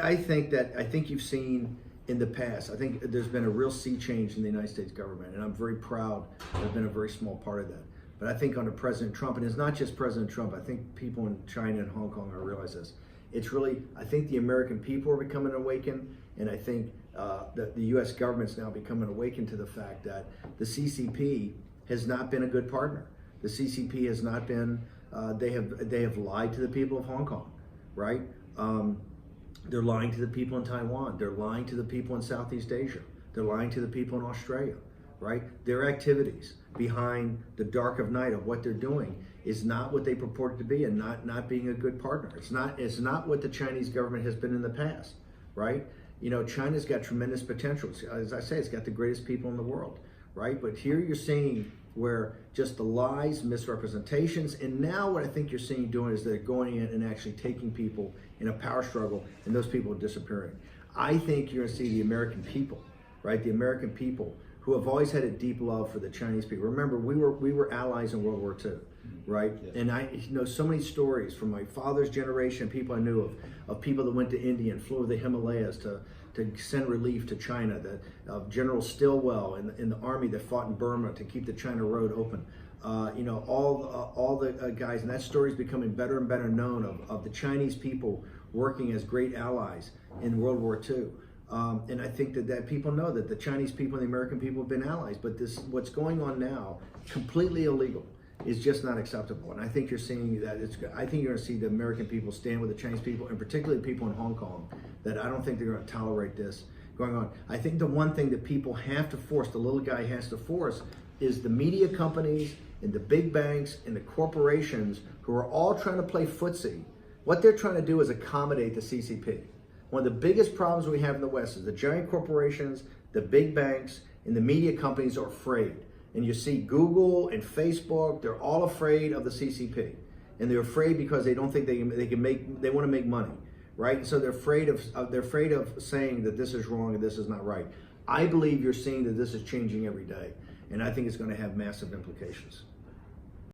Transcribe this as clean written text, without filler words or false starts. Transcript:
I think you've seen in the past, I think there's been a real sea change in the United States government, and I'm very proud to have been a very small part of that. But I think under President Trump, and it's not just President Trump, I think people in China and Hong Kong realize this. It's really, I think the American people are becoming awakened, and I think that the U.S. government's now becoming awakened to the fact that the CCP has not been a good partner. The CCP has not been, they have lied to the people of Hong Kong, right? They're lying to the people in Taiwan. They're lying to the people in Southeast Asia. They're lying to the people in Australia, right? Their activities behind the dark of night of what they're doing is not what they purported to be, and not being a good partner. It's not what the Chinese government has been in the past, right? You know, China's got tremendous potential. As I say, it's got the greatest people in the world, right? But here you're seeing where just the lies, misrepresentations, and now what I think you're seeing doing is they're going in and actually taking people in a power struggle, and those people are disappearing. I think you're going to see the American people, right? The American people who have always had a deep love for the Chinese people. Remember, we were allies in World War II, right? Yes. And I know so many stories from my father's generation, people I knew of people that went to India and flew over the Himalayas to send relief to China, General Stilwell in the army that fought in Burma to keep the China road open. You know, all the guys, and that story is becoming better and better known of the Chinese people working as great allies in World War II. And I think that people know that the Chinese people and the American people have been allies, but what's going on now, completely illegal, is just not acceptable. And I think you're seeing that I think you're going to see the American people stand with the Chinese people, and particularly people in Hong Kong, that I don't think they're going to tolerate this going on. I think the one thing that people have to force, the little guy has to force, is the media companies and the big banks and the corporations who are all trying to play footsie. What they're trying to do is accommodate the CCP. One of the biggest problems we have in the West is the giant corporations, the big banks, and the media companies are afraid. And you see Google and Facebook, they're all afraid of the CCP. And they're afraid because they don't think they want to make money, right? And so they're afraid of saying that this is wrong and this is not right. I believe you're seeing that this is changing every day. And I think it's going to have massive implications.